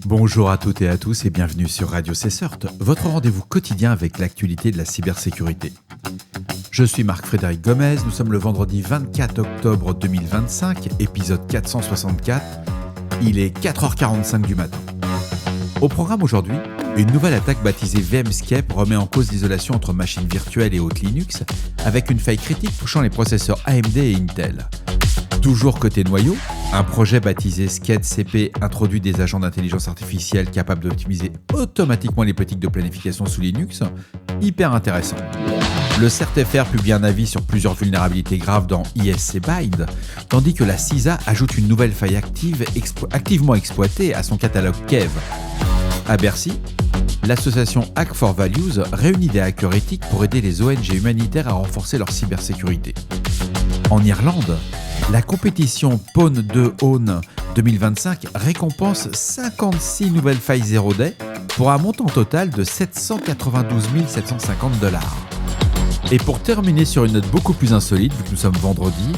Bonjour à toutes et à tous et bienvenue sur Radio CSERT, votre rendez-vous quotidien avec l'actualité de la cybersécurité. Je suis Marc-Frédéric Gomez, nous sommes le vendredi 24 octobre 2025, épisode 464, il est 4h45 du matin. Au programme aujourd'hui, une nouvelle attaque baptisée VMscape remet en cause l'isolation entre machines virtuelles et hautes Linux, avec une faille critique touchant les processeurs AMD et Intel. Toujours côté noyau, un projet baptisé SCAD-CP introduit des agents d'intelligence artificielle capables d'optimiser automatiquement les politiques de planification sous Linux. Hyper intéressant. Le CERT-FR publie un avis sur plusieurs vulnérabilités graves dans ISC Bind, tandis que la CISA ajoute une nouvelle faille activement exploitée à son catalogue Kev. À Bercy, l'association Hack for Values réunit des hackers éthiques pour aider les ONG humanitaires à renforcer leur cybersécurité. En Irlande, la compétition Pawn 2 Own 2025 récompense 56 nouvelles failles 0-day pour un montant total de 792 750 $. Et pour terminer sur une note beaucoup plus insolite, vu que nous sommes vendredi,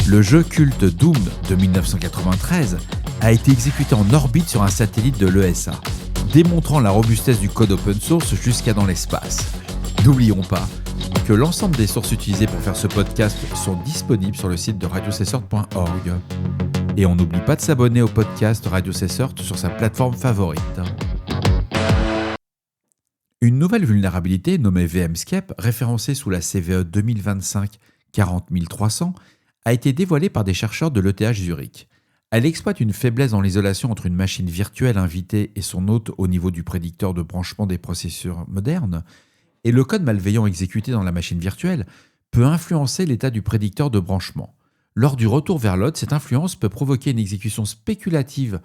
le jeu culte Doom de 1993 a été exécuté en orbite sur un satellite de l'ESA, démontrant la robustesse du code open source jusqu'à dans l'espace. N'oublions pas que l'ensemble des sources utilisées pour faire ce podcast sont disponibles sur le site de radiocessort.org. Et on n'oublie pas de s'abonner au podcast Radio Cessort sur sa plateforme favorite. Une nouvelle vulnérabilité nommée VMscape, référencée sous la CVE 2025-40300, a été dévoilée par des chercheurs de l'ETH Zurich. Elle exploite une faiblesse dans l'isolation entre une machine virtuelle invitée et son hôte au niveau du prédicteur de branchement des processeurs modernes, et le code malveillant exécuté dans la machine virtuelle peut influencer l'état du prédicteur de branchement. Lors du retour vers l'hôte, cette influence peut provoquer une exécution spéculative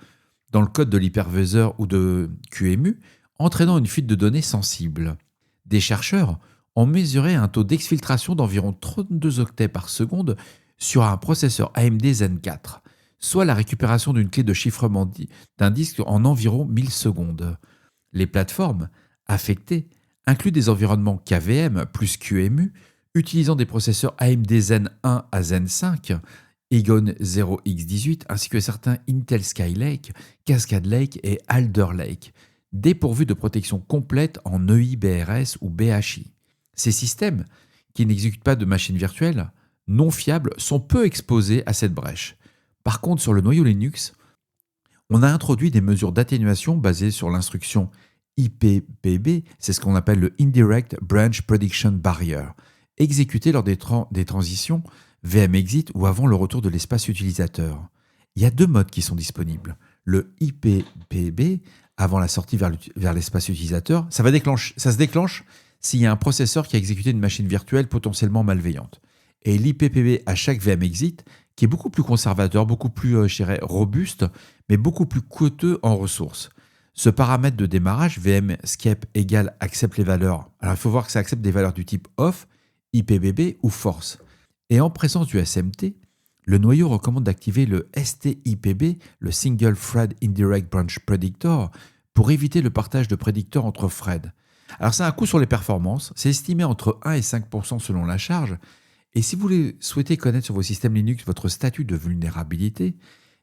dans le code de l'hyperviseur ou de QEMU, entraînant une fuite de données sensible. Des chercheurs ont mesuré un taux d'exfiltration d'environ 32 octets par seconde sur un processeur AMD Zen 4, soit la récupération d'une clé de chiffrement d'un disque en environ 1000 secondes. Les plateformes affectées inclut des environnements KVM plus QEMU utilisant des processeurs AMD Zen 1 à Zen 5, Egon 0x18 ainsi que certains Intel Skylake, Cascade Lake et Alder Lake, dépourvus de protection complète en EIBRS ou BHI. Ces systèmes, qui n'exécutent pas de machines virtuelles, non fiables, sont peu exposés à cette brèche. Par contre, sur le noyau Linux, on a introduit des mesures d'atténuation basées sur l'instruction IPPB, c'est ce qu'on appelle le Indirect Branch Prediction Barrier, exécuté lors des transitions VM-Exit ou avant le retour de l'espace utilisateur. Il y a deux modes qui sont disponibles. Le IPPB, avant la sortie vers l'espace utilisateur, ça se déclenche s'il y a un processeur qui a exécuté une machine virtuelle potentiellement malveillante. Et l'IPPB à chaque VM-Exit, qui est beaucoup plus conservateur, beaucoup plus robuste, mais beaucoup plus coûteux en ressources. Ce paramètre de démarrage, VMscape égale accepte les valeurs. Alors il faut voir que ça accepte des valeurs du type off, IPBB ou force. Et en présence du SMT, le noyau recommande d'activer le STIPB, le Single Thread Indirect Branch Predictor, pour éviter le partage de prédicteurs entre threads. Alors ça a un coût sur les performances, c'est estimé entre 1 et 5% selon la charge. Et si vous souhaitez connaître sur vos systèmes Linux votre statut de vulnérabilité,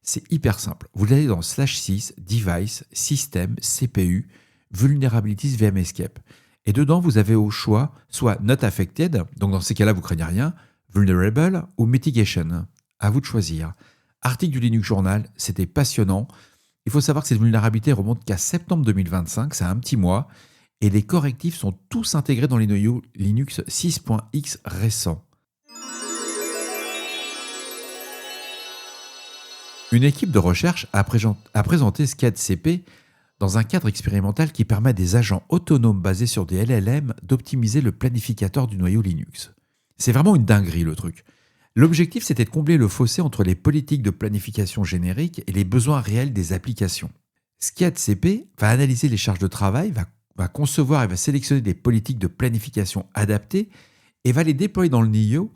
c'est hyper simple. Vous allez dans /6, Device, System, CPU, Vulnerabilities VMscape. Et dedans, vous avez au choix soit Not Affected, donc dans ces cas-là, vous craignez rien, Vulnerable ou Mitigation. À vous de choisir. Article du Linux Journal, c'était passionnant. Il faut savoir que cette vulnérabilité remonte qu'à septembre 2025, c'est un petit mois, et les correctifs sont tous intégrés dans les noyaux Linux 6.x récents. Une équipe de recherche a présenté SCAD-CP dans un cadre expérimental qui permet à des agents autonomes basés sur des LLM d'optimiser le planificateur du noyau Linux. C'est vraiment une dinguerie le truc. L'objectif, c'était de combler le fossé entre les politiques de planification générique et les besoins réels des applications. SCAD-CP va analyser les charges de travail, va concevoir et va sélectionner des politiques de planification adaptées et va les déployer dans le noyau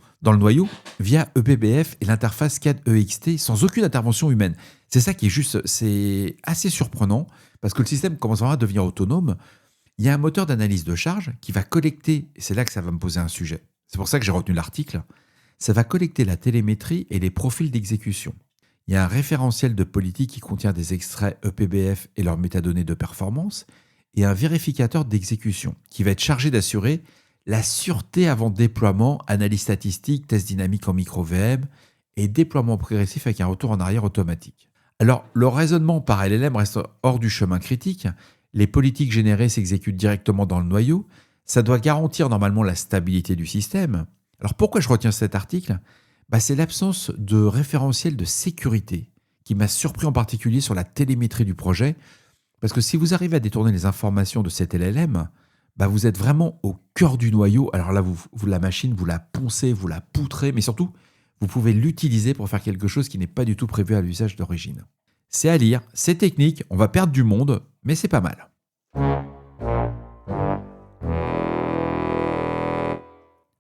via ePBF et l'interface SCAD-EXT sans aucune intervention humaine. C'est ça qui est c'est assez surprenant parce que le système commence vraiment à devenir autonome. Il y a un moteur d'analyse de charge qui va collecter, et c'est là que ça va me poser un sujet. C'est pour ça que j'ai retenu l'article. Ça va collecter la télémétrie et les profils d'exécution. Il y a un référentiel de politique qui contient des extraits EPBF et leurs métadonnées de performance, et un vérificateur d'exécution qui va être chargé d'assurer la sûreté avant déploiement, analyse statistique, test dynamique en micro-VM et déploiement progressif avec un retour en arrière automatique. Alors, le raisonnement par LLM reste hors du chemin critique. Les politiques générées s'exécutent directement dans le noyau. Ça doit garantir normalement la stabilité du système. Alors, pourquoi je retiens cet article ? C'est l'absence de référentiel de sécurité qui m'a surpris en particulier sur la télémétrie du projet. Parce que si vous arrivez à détourner les informations de cet LLM, vous êtes vraiment au cœur du noyau. Alors là, la machine, vous la poncez, vous la poutrez, mais surtout, vous pouvez l'utiliser pour faire quelque chose qui n'est pas du tout prévu à l'usage d'origine. C'est à lire, c'est technique, on va perdre du monde, mais c'est pas mal.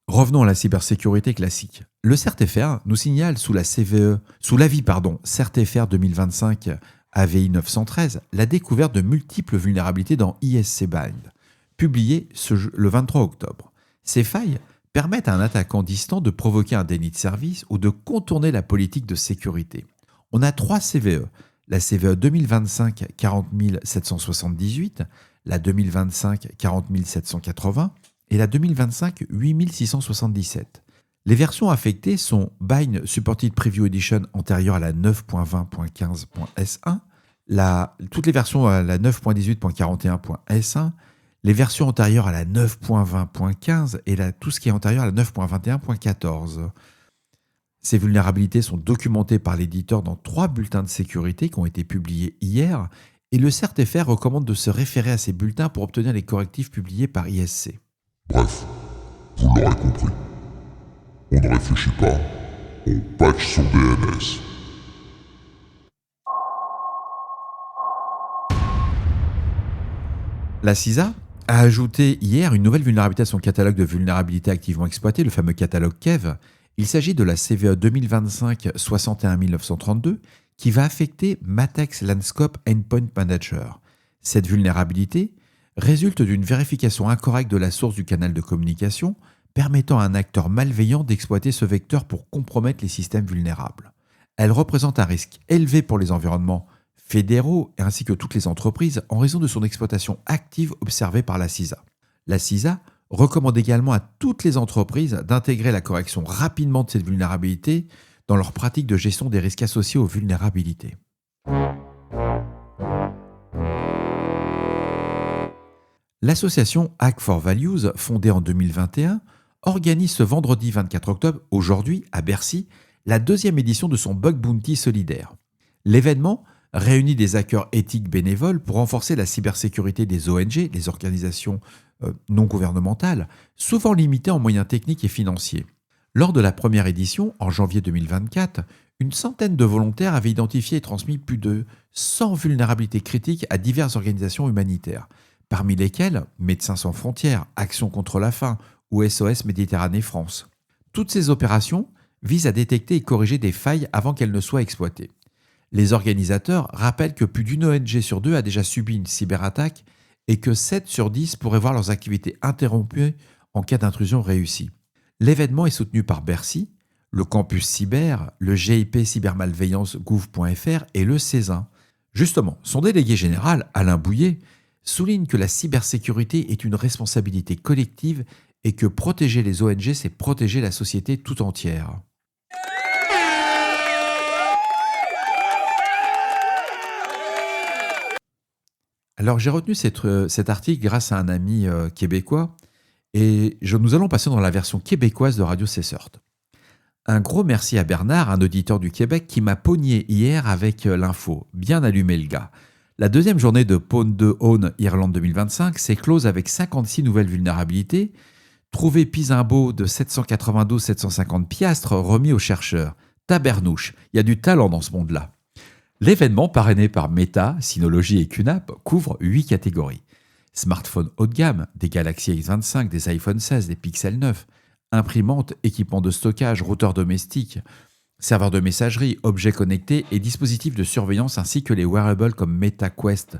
Revenons à la cybersécurité classique. Le CERT-FR nous signale sous l'avis CERT-FR 2025 AVI 913 la découverte de multiples vulnérabilités dans ISC Bind, publié le 23 octobre. Ces failles permettent à un attaquant distant de provoquer un déni de service ou de contourner la politique de sécurité. On a 3 CVE, la CVE 2025 40 778, la 2025 40 780 et la 2025 8677. Les versions affectées sont Bind Supported Preview Edition antérieure à la 9.20.15.S1, toutes les versions à la 9.18.41.S1, les versions antérieures à la 9.20.15 et tout ce qui est antérieur à la 9.21.14. Ces vulnérabilités sont documentées par l'éditeur dans 3 bulletins de sécurité qui ont été publiés hier, et le CERT-FR recommande de se référer à ces bulletins pour obtenir les correctifs publiés par ISC. Bref, vous l'aurez compris. On ne réfléchit pas, on patch son DNS. La CISA a ajouté hier une nouvelle vulnérabilité à son catalogue de vulnérabilités activement exploitées, le fameux catalogue KEV. Il s'agit de la CVE 2025 61 932 qui va affecter Matex Landscape Endpoint Manager. Cette vulnérabilité résulte d'une vérification incorrecte de la source du canal de communication, permettant à un acteur malveillant d'exploiter ce vecteur pour compromettre les systèmes vulnérables. Elle représente un risque élevé pour les environnements fédéraux ainsi que toutes les entreprises en raison de son exploitation active observée par la CISA. La CISA recommande également à toutes les entreprises d'intégrer la correction rapidement de cette vulnérabilité dans leur pratique de gestion des risques associés aux vulnérabilités. L'association Hack for Values, fondée en 2021, organise ce vendredi 24 octobre, aujourd'hui, à Bercy, la 2e édition de son Bug Bounty solidaire. L'événement réunit des hackers éthiques bénévoles pour renforcer la cybersécurité des ONG, les organisations non gouvernementales, souvent limitées en moyens techniques et financiers. Lors de la première édition, en janvier 2024, une centaine de volontaires avaient identifié et transmis plus de 100 vulnérabilités critiques à diverses organisations humanitaires, parmi lesquelles Médecins sans frontières, Action contre la faim ou SOS Méditerranée France. Toutes ces opérations visent à détecter et corriger des failles avant qu'elles ne soient exploitées. Les organisateurs rappellent que plus d'une ONG sur 2 a déjà subi une cyberattaque et que 7 sur 10 pourraient voir leurs activités interrompues en cas d'intrusion réussie. L'événement est soutenu par Bercy, le Campus Cyber, le GIP Cybermalveillance Gouv.fr et le CESIN. Justement, son délégué général, Alain Bouillet, souligne que la cybersécurité est une responsabilité collective et que protéger les ONG, c'est protéger la société tout entière. Alors j'ai retenu cet article grâce à un ami québécois et nous allons passer dans la version québécoise de Radio CSERT. Un gros merci à Bernard, un auditeur du Québec qui m'a pogné hier avec l'info. Bien allumé le gars. La 2e journée de Pwn 2 Own Irlande 2025 s'est close avec 56 nouvelles vulnérabilités, trouvé Pisimbo de 792-750 piastres remis aux chercheurs. Tabernouche, il y a du talent dans ce monde-là. L'événement, parrainé par Meta, Synology et QNAP, couvre 8 catégories. Smartphones haut de gamme, des Galaxy S25, des iPhone 16, des Pixel 9, imprimantes, équipements de stockage, routeurs domestiques, serveurs de messagerie, objets connectés et dispositifs de surveillance ainsi que les wearables comme Meta Quest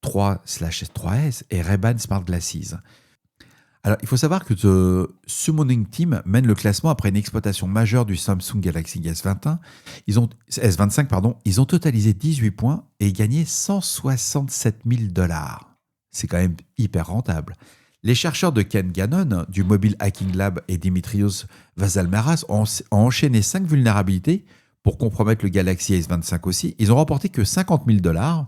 3/3S et Ray-Ban Smart Glasses. Alors, il faut savoir que The Summoning Team mène le classement après une exploitation majeure du Samsung Galaxy S25. Ils ont totalisé 18 points et gagné 167 000 $. C'est quand même hyper rentable. Les chercheurs de Ken Gannon, du Mobile Hacking Lab, et Dimitrios Vasalmaras ont enchaîné 5 vulnérabilités pour compromettre le Galaxy S25 aussi. Ils ont remporté que 50 000 $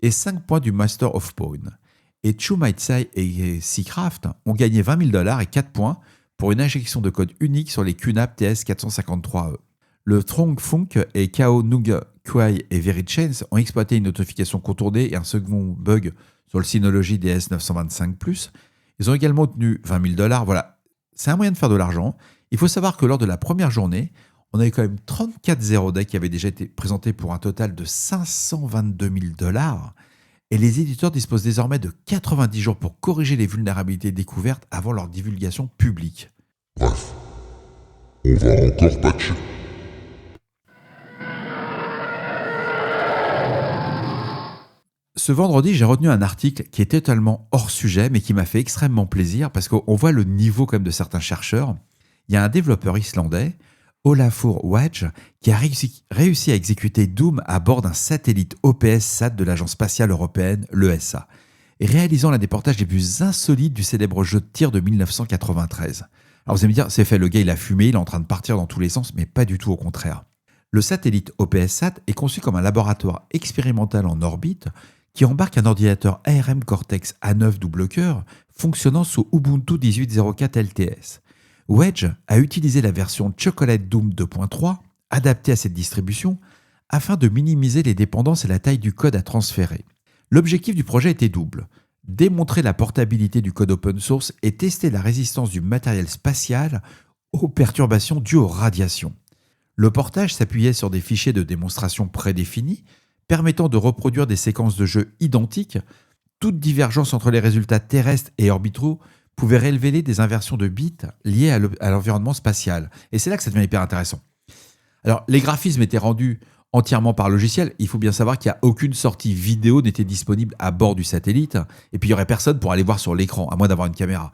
et 5 points du Master of Pawn. Et Chu Maitsai et Seacraft ont gagné 20 000 $ et 4 points pour une injection de code unique sur les QNAP TS453E. Le Trong Funk et Kao Nug Kwai et Verichains ont exploité une notification contournée et un second bug sur le Synology DS925+. Ils ont également obtenu 20 000 $. Voilà, c'est un moyen de faire de l'argent. Il faut savoir que lors de la première journée, on avait quand même 34 zero day qui avaient déjà été présentés pour un total de 522 000 $. Et les éditeurs disposent désormais de 90 jours pour corriger les vulnérabilités découvertes avant leur divulgation publique. Bref, on va encore patcher. Ce vendredi, j'ai retenu un article qui est totalement hors sujet, mais qui m'a fait extrêmement plaisir parce qu'on voit le niveau quand même de certains chercheurs. Il y a un développeur islandais, Olafur Wedge, qui a réussi à exécuter Doom à bord d'un satellite OPS-SAT de l'Agence spatiale européenne, l'ESA, et réalisant l'un des portages les plus insolites du célèbre jeu de tir de 1993. Alors vous allez me dire, c'est fait, le gars il a fumé, il est en train de partir dans tous les sens, mais pas du tout au contraire. Le satellite OPS-SAT est conçu comme un laboratoire expérimental en orbite qui embarque un ordinateur ARM Cortex A9 double cœur fonctionnant sous Ubuntu 18.04 LTS. Wedge a utilisé la version Chocolate Doom 2.3 adaptée à cette distribution afin de minimiser les dépendances et la taille du code à transférer. L'objectif du projet était double: démontrer la portabilité du code open source et tester la résistance du matériel spatial aux perturbations dues aux radiations. Le portage s'appuyait sur des fichiers de démonstration prédéfinis permettant de reproduire des séquences de jeu identiques. Toute divergence entre les résultats terrestres et orbitaux pouvait révéler des inversions de bits liées à l'environnement spatial. Et c'est là que ça devient hyper intéressant. Alors, les graphismes étaient rendus entièrement par logiciel. Il faut bien savoir qu'il n'y a aucune sortie vidéo n'était disponible à bord du satellite. Et puis, il n'y aurait personne pour aller voir sur l'écran, à moins d'avoir une caméra.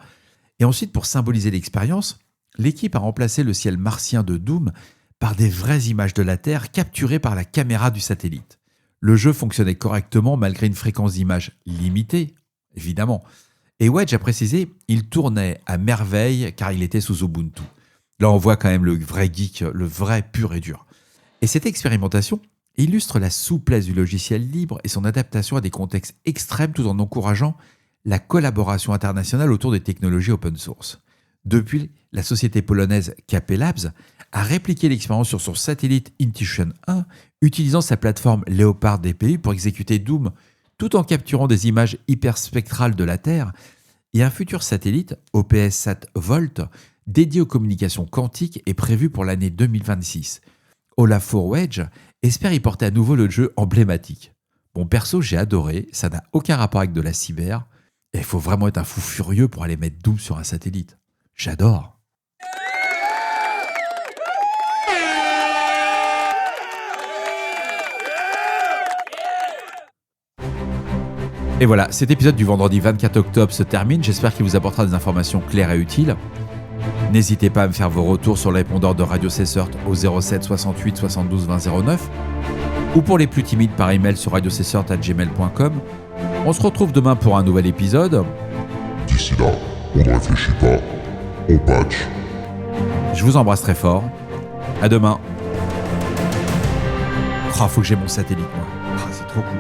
Et ensuite, pour symboliser l'expérience, l'équipe a remplacé le ciel martien de Doom par des vraies images de la Terre capturées par la caméra du satellite. Le jeu fonctionnait correctement malgré une fréquence d'image limitée, évidemment. Et Wedge a précisé, il tournait à merveille car il était sous Ubuntu. Là, on voit quand même le vrai geek, le vrai pur et dur. Et cette expérimentation illustre la souplesse du logiciel libre et son adaptation à des contextes extrêmes tout en encourageant la collaboration internationale autour des technologies open source. Depuis, la société polonaise KP Labs a répliqué l'expérience sur son satellite Intuition 1, utilisant sa plateforme Leopard DPU pour exécuter Doom tout en capturant des images hyperspectrales de la Terre, et un futur satellite, OPS-SAT Volt, dédié aux communications quantiques est prévu pour l'année 2026. Olafur Wedge espère y porter à nouveau le jeu emblématique. Bon, perso, j'ai adoré, ça n'a aucun rapport avec de la cyber, et il faut vraiment être un fou furieux pour aller mettre Doom sur un satellite. J'adore. Et voilà, cet épisode du vendredi 24 octobre se termine. J'espère qu'il vous apportera des informations claires et utiles. N'hésitez pas à me faire vos retours sur le répondeur de Radio Cessert au 07 68 72 20 09 ou pour les plus timides par email sur radiocessert@gmail.com. On se retrouve demain pour un nouvel épisode. D'ici là, on ne réfléchit pas, on patch. Je vous embrasse très fort. À demain. Oh, faut que j'ai mon satellite, moi. Oh, c'est trop cool.